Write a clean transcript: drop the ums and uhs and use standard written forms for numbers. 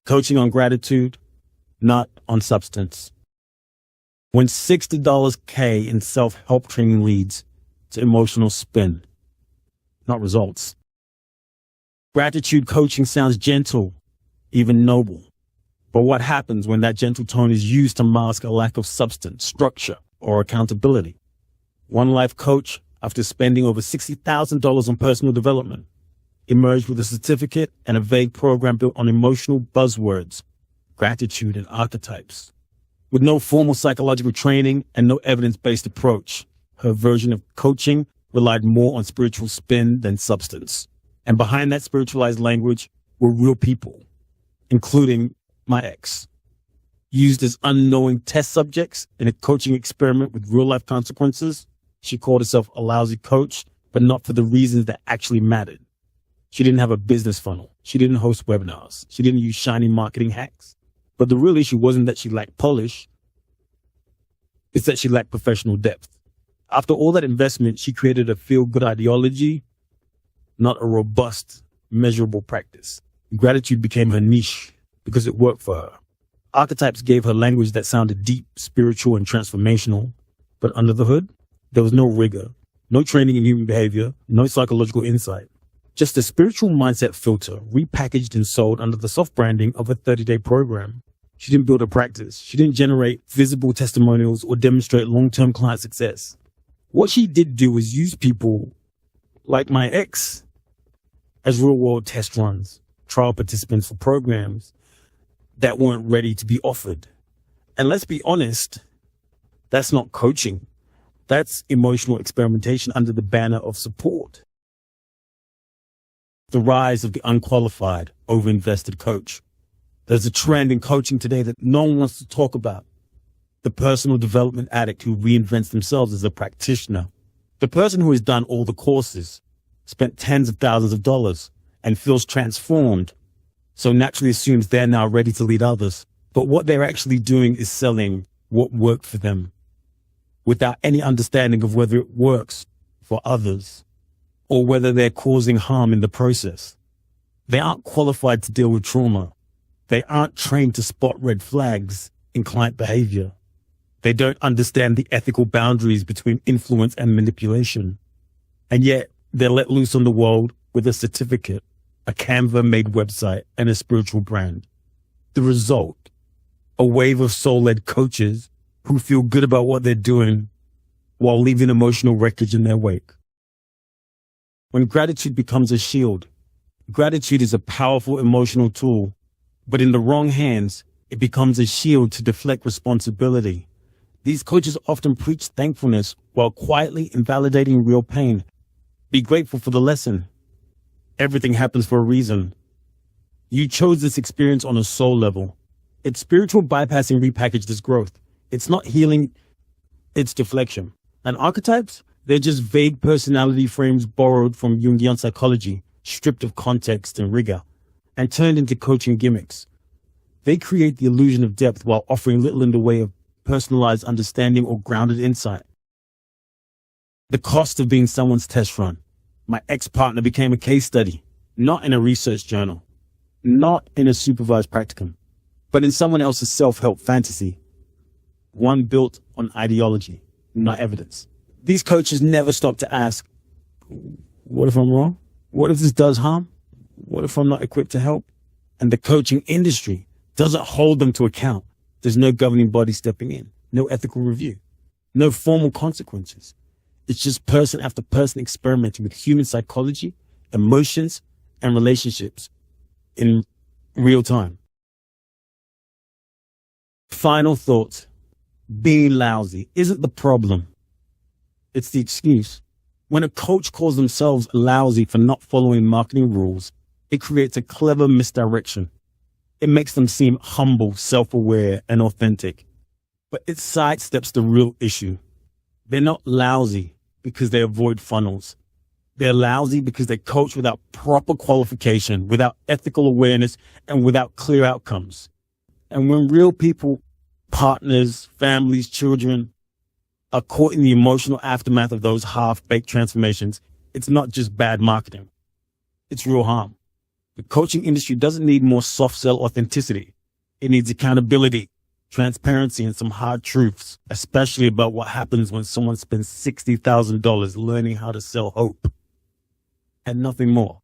Coaching on gratitude, not on substance. When $60 K in self-help training leads to emotional spin, not results. Gratitude coaching sounds gentle, even noble. But what happens when that gentle tone is used to mask a lack of substance, structure, or accountability? One life coach, after spending over $60,000 on personal development, emerged with a certificate and a vague program built on emotional buzzwords, gratitude, and archetypes. With no formal psychological training and no evidence-based approach, her version of coaching relied more on spiritual spin than substance. And behind that spiritualized language were real people, including my ex, used as unknowing test subjects in a coaching experiment with real-life consequences. She called herself a lousy coach, but not for the reasons that actually mattered. She didn't have a business funnel. She didn't host webinars. She didn't use shiny marketing hacks. But the real issue wasn't that she lacked polish. It's that she lacked professional depth. After all that investment, she created a feel-good ideology, not a robust, measurable practice. Gratitude became her niche because it worked for her. Archetypes gave her language that sounded deep, spiritual, and transformational. But under the hood, there was no rigor, no training in human behavior, no psychological insight. Just a spiritual mindset filter repackaged and sold under the soft branding of a 30-day program. She didn't build a practice. She didn't generate visible testimonials or demonstrate long-term client success. What she did do was use people like my ex as real-world test runs, trial participants for programs that weren't ready to be offered. And let's be honest, that's not coaching. That's emotional experimentation under the banner of support. The rise of the unqualified, overinvested coach. There's a trend in coaching today that no one wants to talk about. The personal development addict who reinvents themselves as a practitioner. The person who has done all the courses, spent tens of thousands of dollars, and feels transformed, so naturally assumes they're now ready to lead others. But what they're actually doing is selling what worked for them, without any understanding of whether it works for others or whether they're causing harm in the process. They aren't qualified to deal with trauma. They aren't trained to spot red flags in client behavior. They don't understand the ethical boundaries between influence and manipulation. And yet they're let loose on the world with a certificate, a Canva-made website, and a spiritual brand. The result, a wave of soul-led coaches who feel good about what they're doing while leaving emotional wreckage in their wake. When gratitude becomes a shield, gratitude is a powerful emotional tool, but in the wrong hands, it becomes a shield to deflect responsibility. These coaches often preach thankfulness while quietly invalidating real pain. Be grateful for the lesson. Everything happens for a reason. You chose this experience on a soul level. It's spiritual bypassing repackaged as growth. It's not healing, it's deflection. And archetypes, they're just vague personality frames borrowed from Jungian psychology, stripped of context and rigor, and turned into coaching gimmicks. They create the illusion of depth while offering little in the way of personalized understanding or grounded insight. The cost of being someone's test run. My ex-partner became a case study, not in a research journal, not in a supervised practicum, but in someone else's self-help fantasy, one built on ideology, not evidence. These coaches never stop to ask, what if I'm wrong? What if this does harm? What if I'm not equipped to help? And the coaching industry doesn't hold them to account. There's no governing body stepping in, no ethical review, no formal consequences. It's just person after person experimenting with human psychology, emotions, and relationships in real time. Final thought. Being lousy isn't the problem. It's the excuse. When a coach calls themselves lousy for not following marketing rules, it creates a clever misdirection. It makes them seem humble, self-aware, and authentic. But it sidesteps the real issue. They're not lousy because they avoid funnels. They're lousy because they coach without proper qualification, without ethical awareness, and without clear outcomes. And when real people, partners, families, children, are caught in the emotional aftermath of those half-baked transformations, it's not just bad marketing. It's real harm. The coaching industry doesn't need more soft sell authenticity. It needs accountability, transparency, and some hard truths, especially about what happens when someone spends $60,000 learning how to sell hope and nothing more.